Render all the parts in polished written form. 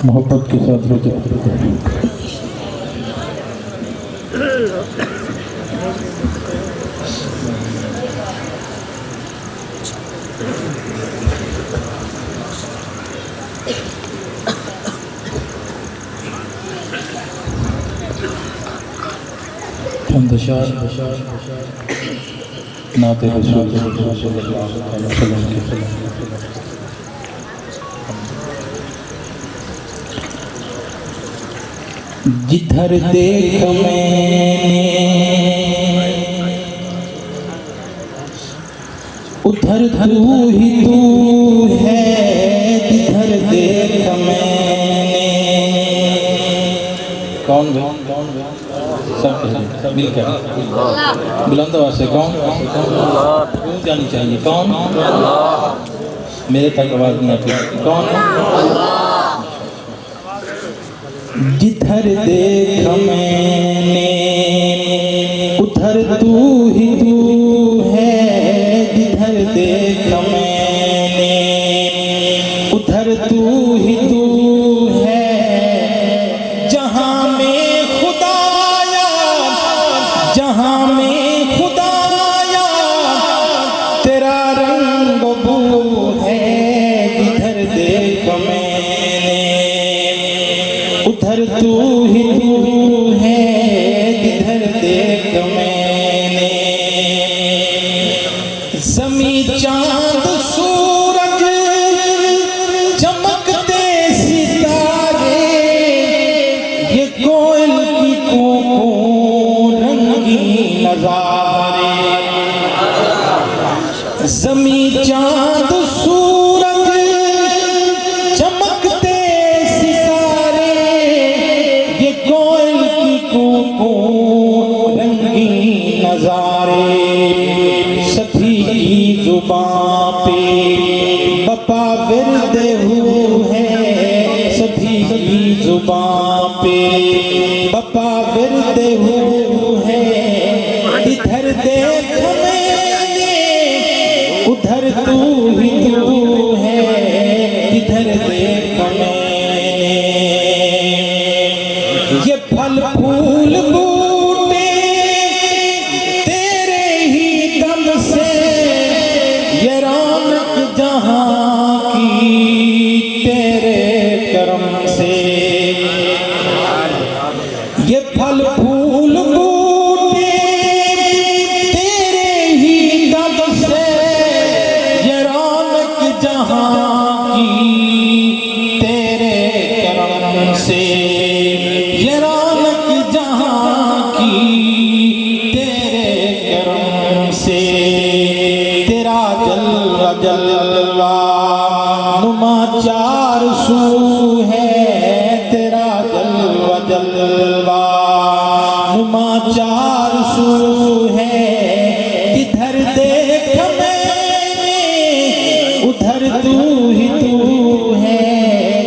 محبت کے ساتھ روتے پڑھتے ہیں۔ چند اشعار نعت رسول صلی اللہ علیہ وسلم کے جدھر دیکھ میں نے ادھر تو ہی تو ہے، جدھر دیکھ میں نے۔ کون گئے؟ سب مل کر بلند آواز سے کون جانی چاہیے؟ کون؟ میرے تک آواز نہیں آتی۔ کون؟ جدھر دیکھ میں نے ادھر تو ہی تو ہے، جدھر دیکھ میں نے ادھر تو ہی تو ہے۔ جہاں میں خدایا، جہاں میں خدایا تیرا رنگ بو ہے، جدھر دیکھ میں ادھر تو ہی تو ہے، جدھر دیکھ میں نے۔ زمیں چاند سورج چمکتے ستارے، یہ کوئل کی کوکو رنگین نظارے۔ زمیں چاند سورج چمکتے ستارے، یہ کوئل کی کوکو رنگین نظارے۔ سبھی کی زبان پہ بپا ورد ہو ہے، سبھی کی زبان پہ بپا ورد ہو ہے۔ ادھر دیکھ میں نے ادھر تو ہی تو ہے، ادھر دیکھ میں نے۔ یہ پھل پھول بوٹے تیرے ہی دم سے، یہ رونق جہاں کی تیرے کرم سے۔ یہ پھل پھول بوٹے تیرے ہی دم سے، یہ رونق جہاں کی تیرے کرم سے۔ یہ رونق جہاں کی تیرے کرم سے۔ تیرا جلوہ جلوہ نما چار سو ہے، تیرا جلوہ جلوہ نما چار سو ہے۔ ادھر دیکھ میں نے ادھر تو ہی تو ہے،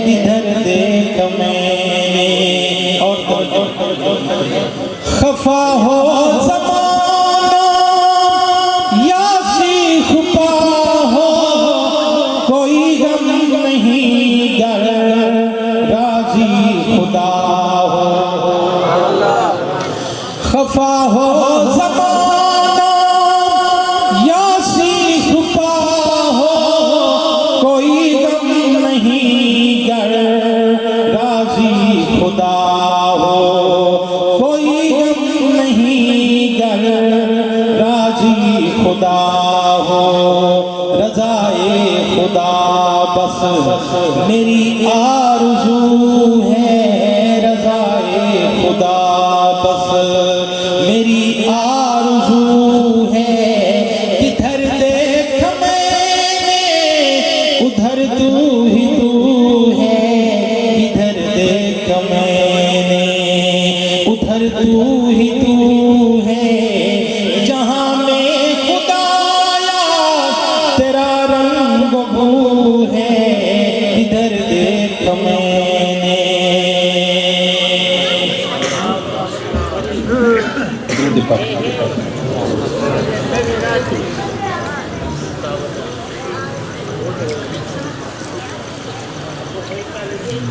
ادھر دیکھ میں نے۔ اور خفا ہو زمانہ یا سیخ پا ہو، کوئی غم نہیں گر راضی خدا ہو۔ خفا ہو زمانہ یا سیخ پا ہو، کوئی غم نہیں گر راضی خدا ہو، کوئی غم نہیں گر راضی خدا ہو۔ رضائے خدا بس میری آرزو ہے، رضائے خدا بس میری آرزو ہے۔ جدھر دیکھ میں نے ادھر تو ہی تو ہے، جدھر دیکھ میں نے ادھر تو ہی تو ہے۔ جہاں میں خدایا تیرا رنگ بو ہے، ادھر دیکھ میں نے۔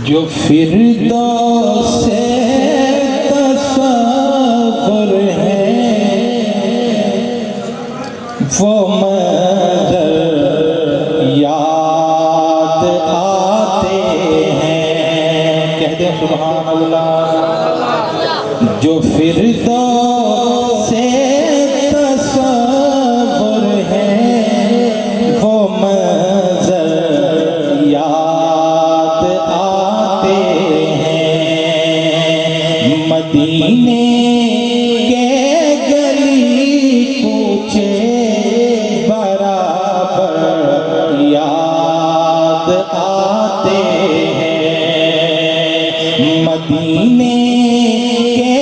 جو فردوس تصور ہے وہ منظر یاد آتے ہیں. کہہ دیں سبحان اللہ. جو فردوس تصور ہے وہ منظر یاد آتے ہیں. مدینے کے گلی کوچے برابر یاد آتے ہیں. مدینے کے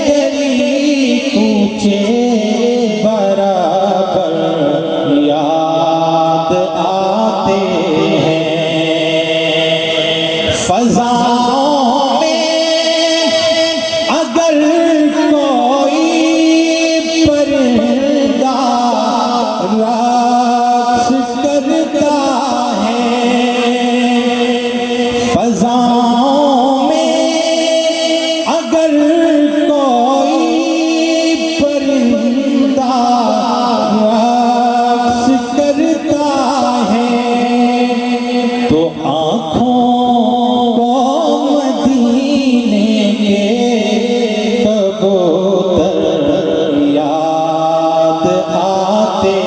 گلی کوچے برابر یاد آتے ہیں. فضاؤں میں اگر کوئی پرندہ رقص کرتا ہے. فضاؤں میں اگر کوئی پرندہ رقص کرتا ہے تو آنکھوں کو مدینے کے کبوتر یاد آتے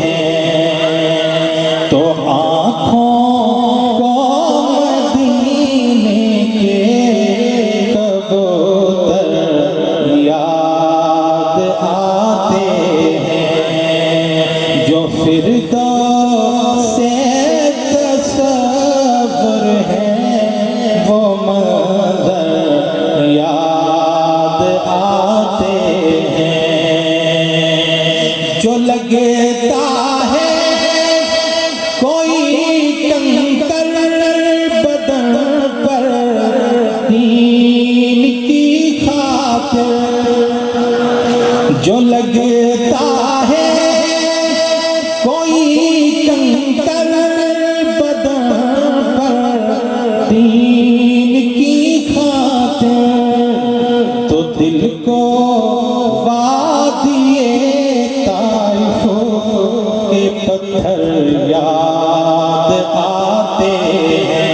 ہیں. تو آنکھوں کو مدینے کے کبوتر یاد آتے ہیں. جو فردوس تصور ہے وہ منظر یاد آتے ہیں. جو لگتا ہے کوئی کنکر بدن پر دین کی خاطر. جو لگتا ہے کوئی کنکر بدن پر دین کی خاطر تو دل کو وادی طائف کے پتھر یاد آتے ہیں.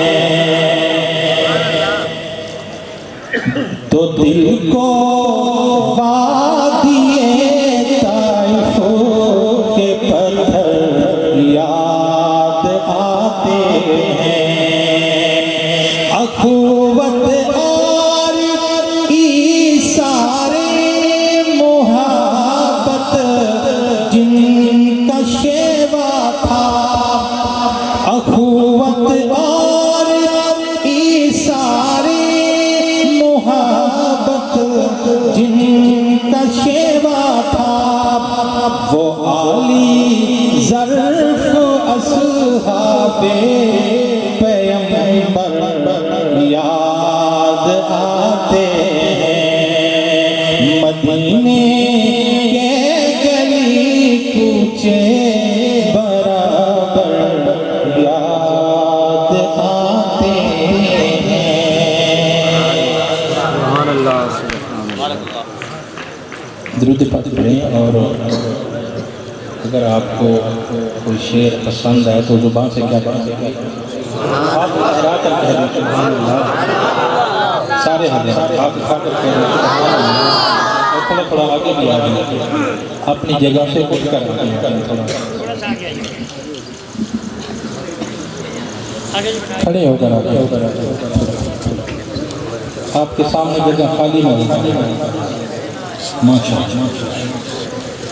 تو دل کو وادی طائف کے پتھر یاد آتے ہیں. اخوت اور ایثار محبت جن کا شیوا تھا. اخوت اور ایثار محبت جن کا شیوا تھا وہ عالی ظرف اصحاب پیغمبر یاد آتے ہیں. مدینے کے گلی کوچے برابر یاد آتے ہیں. سبحان اللہ. درود پاک پڑھیں. اور اگر آپ کو کوئی شعر پسند ہے تو زبان سے کیا بات ہے آپ احرا کر کہہ دیں سبحان اللہ. سارے حضرات آپ اٹھا کر کہہ دیں سبحان اللہ. اور تھوڑا تھوڑا آگے بھی آگے اپنی جگہ سے اٹھ کر کھڑے ہو کر آپ کے سامنے جگہ خالی نہیں. ماشاءاللہ.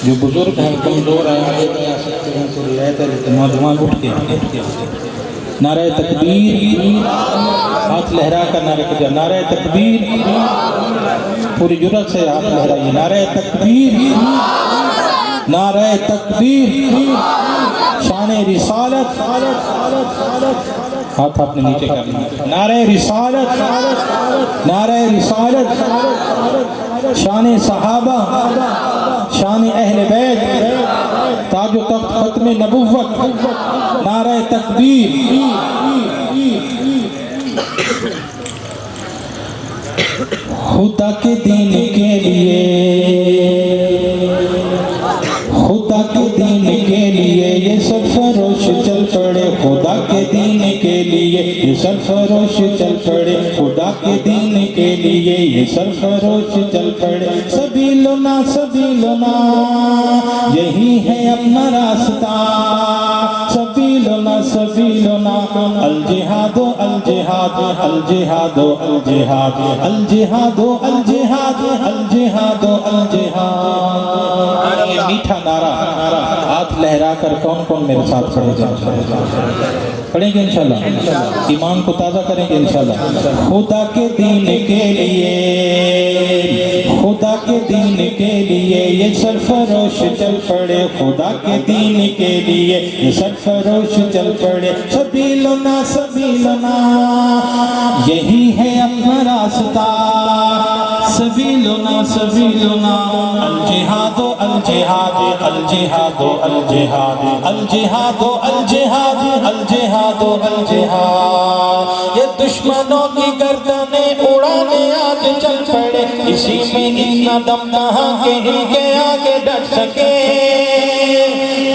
جو بزرگ ہیں کمزور ہیں آگے نہیں آ سکتے ہیں تو رعایت ہے لیکن نوجوان اٹھ کے نعرہ تکبیر ہاتھ لہرا کر نعرہ کر نعرہ تکبیر پوری جرأت سے ہاتھ لہرائیے. نعرہ تکبیر نعرہ تکبیر شان رسالت. ہاتھ آپ نے نیچے کر لیا. نعرہ رسالت نعرہ رسالت شان صحابہ شان اہل بیت تاج و تخت ختم نبوت. نعرہ تکبیر خدا کے دین کے لیے، خدا کے دین کے لیے یہ سرفروش چل پڑے، خدا کے دین کے لیے یہ سرفروش چل پڑے، خدا کے دین کے لیے یہ سرفروش چل پڑے۔ سبیلنا سبیلنا یہی ہے اپنا راستہ، سبیلنا سبیلنا الجہاد الجہاد الجہاد الجہاد الجہاد الجہاد الجہاد الجہاد۔ یہ میٹھا نعرہ ہاتھ لہرا کر کون کون میرے ساتھ پڑھے جائیں؟ پڑھیں گے انشاءاللہ، ایمان کو تازہ کریں گے انشاءاللہ۔ خدا کے دین کے لیے، خدا کے دین کے لیے یہ سرفروش چل پڑے، خدا کے دین کے لیے یہ سرفروش چل پڑے۔ سبیلنا سبیلنا یہی ہے اپنا راستہ، سبیلنا سبیلنا الجہاد الجہاد الجہاد الجہاد الجہاد الجہاد الجہاد الجہاد۔ یہ دشمنوں کی گردنیں اڑانے آج چل پڑے، اسی میں اتنا دم کہاں کہ ان کے آگے ڈٹ سکے۔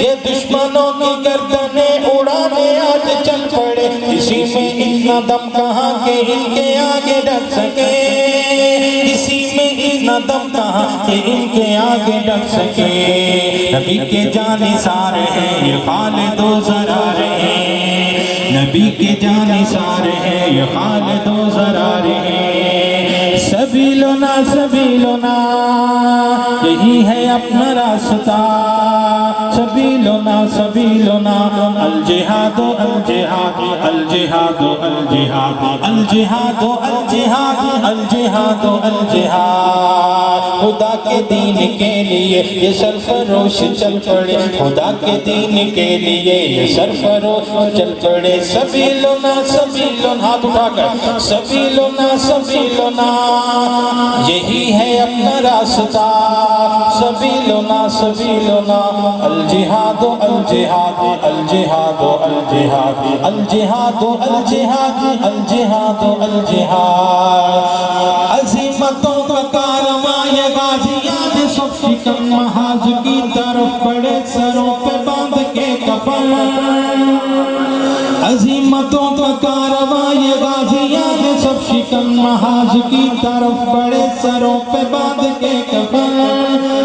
یہ دشمنوں کی گردنیں اڑانے آج چل پڑے، اسی میں اتنا دم کہاں کہ ان کے آگے ڈٹ سکے، اسی میں اتنا دم کہاں کہ ان کے آگے ڈٹ سکے۔ نبی کے جانثار ہیں یہ خالد و زرار ہیں، نبی کے جانثار ہیں یہ خالد و زرار ہیں۔ سبیلنا سبیلنا یہی ہے اپنا راستہ، سبیلنا سبیلنا الجہاد الجہاد الجہاد الجہاد الجہاد الجہاد الجہاد الجہاد۔ خدا کے دین کے لیے یہ سرفروش چل پڑے، خدا کے دین کے لیے یہ سرفروش چل پڑے۔ سبیلنا سبیلنا ہاتھ اٹھا کر، سبیلنا سبیلنا یہی ہے اپنا راستہ، سبیلنا سبیلنا الجہاد الجہاد الجہاد الجہاد الجہاد الجہاد الجہاد الجہاد۔ عظیمتوں کا کارواں یہ غازیان صف شکن محاذ کی طرف بڑے سروں پہ باندھ کے کفن، عظیمتوں کا کارواں یہ غازیان صف شکن محاذ کی طرف بڑے سروں پہ باندھ کے کفن،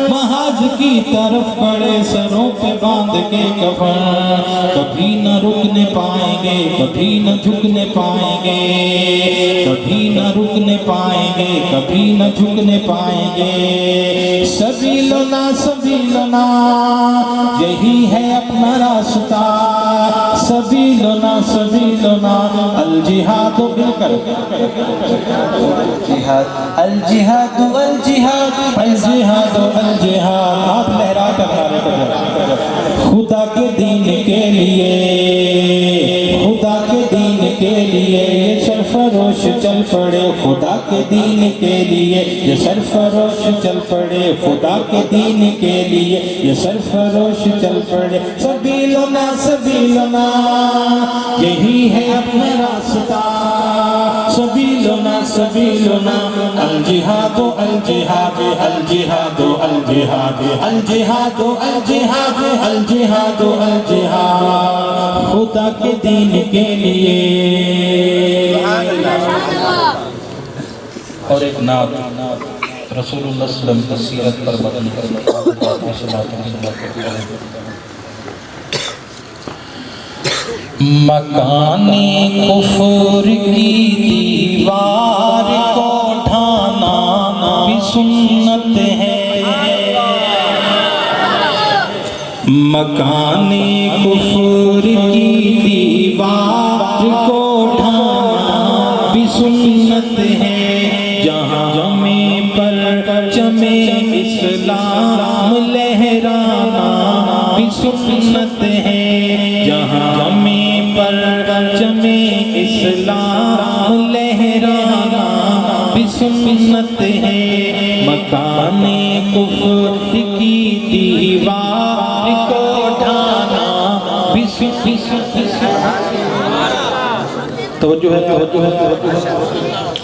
محاذ کی طرف بڑے سروں پہ باندھ کے کفن۔ کبھی نہ رکنے پائیں گے، کبھی نہ جھکنے پائیں گے، کبھی نہ رکنے پائیں گے، کبھی نہ جھکنے پائیں گے۔ سبیلنا سبیلنا یہی ہے اپنا راستہ، سبیلنا سبیلنا الجہاد مل کر الجہاد الجہاد الجہاد الجہاد الجہاد۔ ہاتھ لہرا کر نعرے کو، خدا کے دین کے لیے، خدا کے دین کے لیے یہ سرفروش چل پڑے، خدا کے دین کے لیے یہ سرفروش چل پڑے، خدا کے دین کے لیے یہ سرفروش چل پڑے۔ سبیلنا سبیلنا یہی ہے اپنا راستہ، سبیلنا سبیلنا الجہاد الجہاد الجہاد الجہاد الجہاد الجہاد الجہاد الجہاد۔ خدا کے دین کے لیے۔ اور ایک نعت رسول اللہ صلی اللہ علیہ وسلم کی سیرت پر مبنی مکان کفر کی دیوار کو ڈھانا بھی سنت ہے، مکان کفر کی دیوار کو ڈھانا بھی سنت ہے، جہاں میں پرچم اسلام لہرانا بھی سنت ہے، جہاں میں پرچم اسلام لہرانا بھی سنت ہے، مکان کفر کی دیوار کو ڈھانا بھی سنت ہے۔ تو توجہ ہے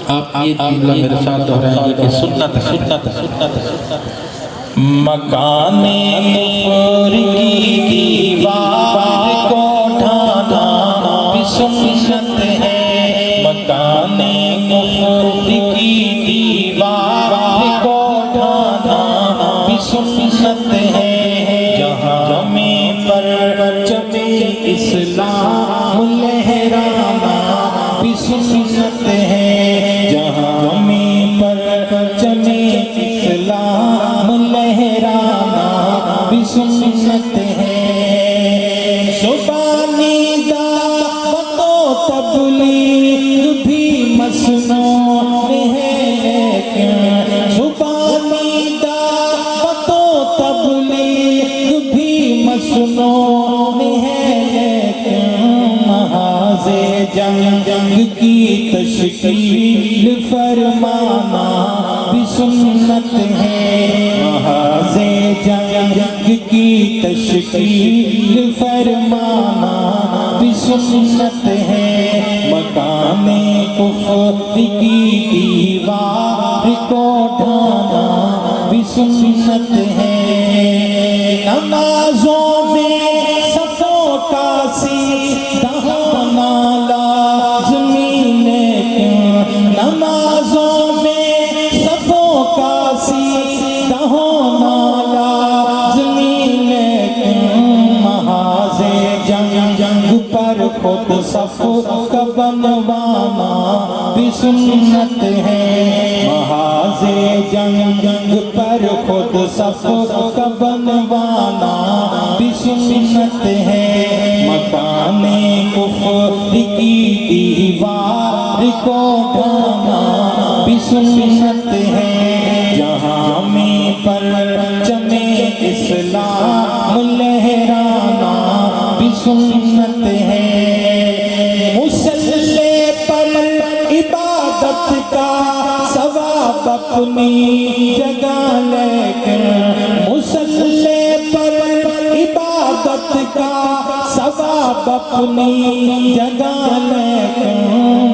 آپ یہ جملہ میرے ساتھ دہرائیں کہ سنت مکان کفر کی دیوار کو ڈھانا بھی سنت ہے مکان کفر کی دیوار کو ڈھانا بھی سنت ہے جہاں میں پرچم اسلام لہرانا بھی سنت ہے جہاں میں پرچم اسلام لہرانا بھی سنت ہے زبانی دعوت و تبلیغ بھی مسنون ہے زبانی دعوت و تبلیغ بھی مسنون ہے محاذ جنگ کی تشکیل فرمانا بھی سنت ہے محاذ جنگ کی تشکیل فرمانا بھی سنت ہے مکان کفر کی دیوار کو ڈھانا بھی سنت ہے نمازوں میں صفوں کا سیدھا ہونا لازمی لیکن نمازوں میں صفوں کا سیدھا ہونا لازمی لیکن محاذ جنگ پر خود صف کا بنوانا بھی سنت ہے محاذ جنگ پر خود صف کا بنوانا بھی سنت ہے مکان کفر کی دیوار کو ڈھانا بھی سنت ہے جہاں میں پرچم اسلام لہرانا بھی سنت ہے مصلی پر عبادت کا ثواب اپنی جگہ لے کر مصلی پر عبادت کا ثواب اپنی جگہ لے کر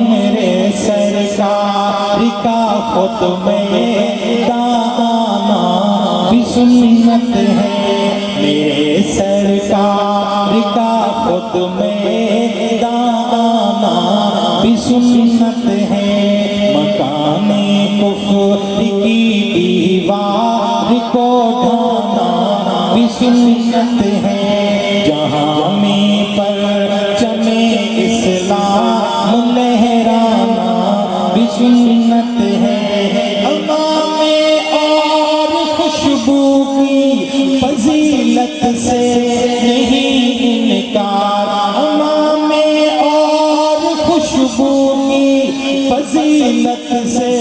میرے سرکار کا خود میں دانا بھی سنت ہے میرے سرکار کا خود میں دانا بھی سنت ہے مکان کفر کی دیوار کو ڈھانا بھی سنت ہے جہاں میں پرچم اسلام لہرانا بھی سنت ہے امام اور خوشبو کی فضیلت سے نہیں انکار امام اور خوشبو کی فضیلت سے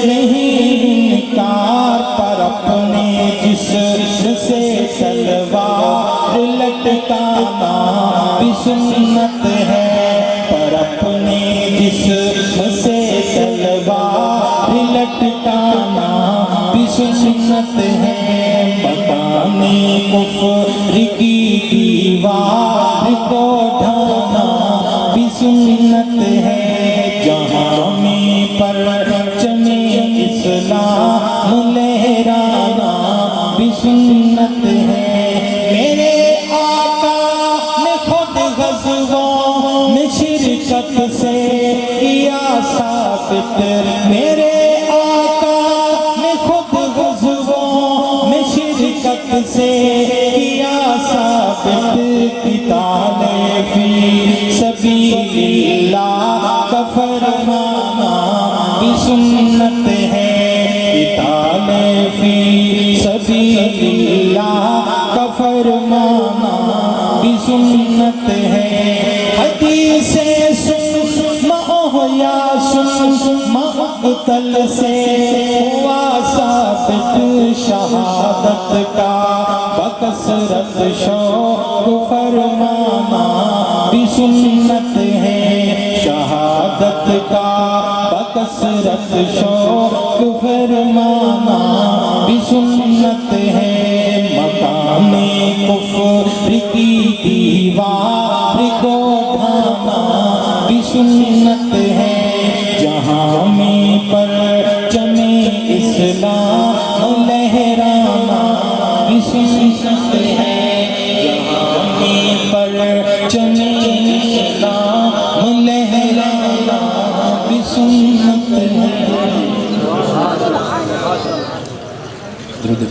نہیں انکار پر اپنے جسم سے تلوار لٹکانا بھی سنت ہے پر اپنے جسم سے تلوار لٹکانا بھی سنت ہے مکان کفر کی دیوار کو ڈھانا بھی سنت ہے جہاں میں پرچم اسلام لہرانا بھی سنت ہے میرے آقا نے خود غزووں میں شرکت سے کیا ثابت میرے آقا نے خود غزووں میں شرکت سے کیا ثابت قتال فی سبیل اللہ کا فرمانا بھی سنت ہے قتال فی سبیل اللہ کا فرمانا بھی سنت ہے حدیث یا مقتل سے ہوا ثابت شہادت کا بکثرت شوق فرمانا بھی سنت ہے شہادت کا بکثرت شوق فرمانا بھی سنت ہے مکان کفر کی دیوار کو ڈھانا بھی سنت سنت ہے جہاں میں پرچم اسلام لہرانا بھی سنت ہے جہاں میں پرچم اسلام لہرانا بھی سنت ہے درود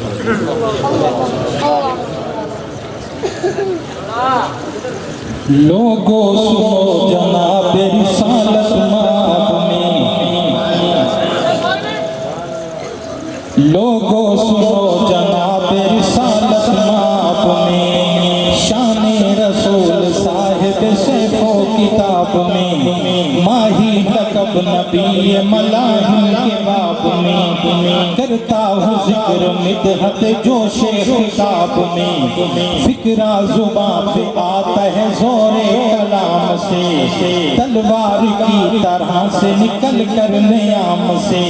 لوگو سنو جناب رسالت ماب میں لوگو سنو جناب رسالت ماب میں شان رسول صاحب سیف و کتاب میں ماہی لقب نبی ملاحم کے باب میں کرتا ہوں ذکر مدحت جوش خطاب میں فکرہ زبان پہ آتا ہے زور کلام سے تلوار کی طرح سے نکل کر نیام سے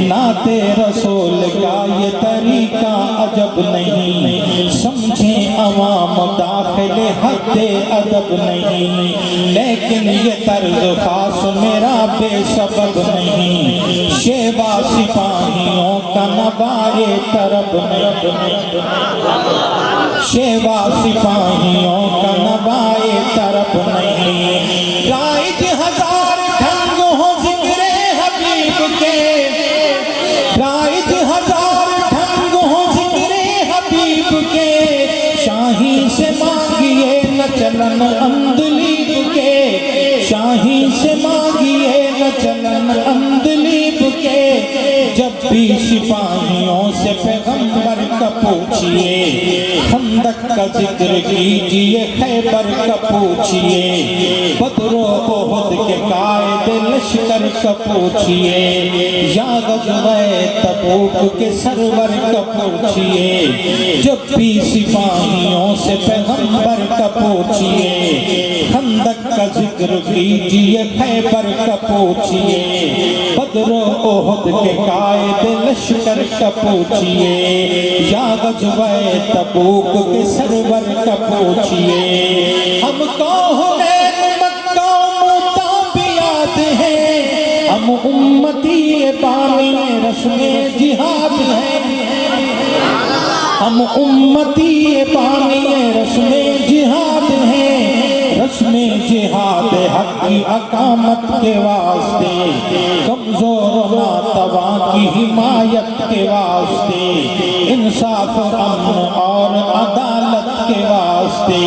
نعت رسول کا یہ طریقہ عجب نہیں سمجھیں عوام داخل حد ادب نہیں لیکن یہ طرز خاص میرا بے سبب نہیں شیوا سپاہیوں کا نوائے طرب نہیں شیوا سپاہیوں کا نوائے طرب نہیں رائج ہزار ڈھنگ ہو ذکر حبیب کے رائج ہزار ڈھنگ ہو ذکر حبیب کے شاہی سے مانگیے نہ چلن اندلیب کے شاہی سے مانگیے نہ چلن اندلیب کے جب بھی سپاہیوں سے پیغمبر کا پوچھئے خندق کا ذکر کیجئے خیبر کا پوچھئے بدر و احد کے قائد لشکر کا پوچھئے یا غزوہ تبوک کے سرور کا پوچھئے جب بھی سپاہیوں سے پیغمبر کا پوچھئے خندق کا ذکر کیجئے خیبر کا پوچھئے بدر و احد کے قائد لشکر کا پوچھئے یا غزوہ تبوک کے سرور کا پوچھئے ہم کو حنین مکہ موتا بھی یاد ہے ہم امتی بانی رسم جہاد ہیں ہم امتی بانی رسم جہاد ہیں رسم جہاد حق کی اقامت کے واسطے کمزور و ناتواں کی حمایت کے واسطے انصاف امن اور عدالت کے واسطے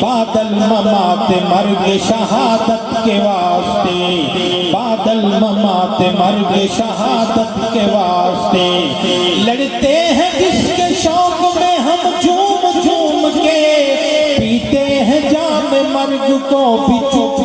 بعد الممات مرگ شہادت کے واسطے بعد الممات مرگ شہادت کے واسطے لڑتے ہیں جس کے شوق میں ہم جھوم جھوم کے پیتے ہیں جام مرگ کو بھی چپ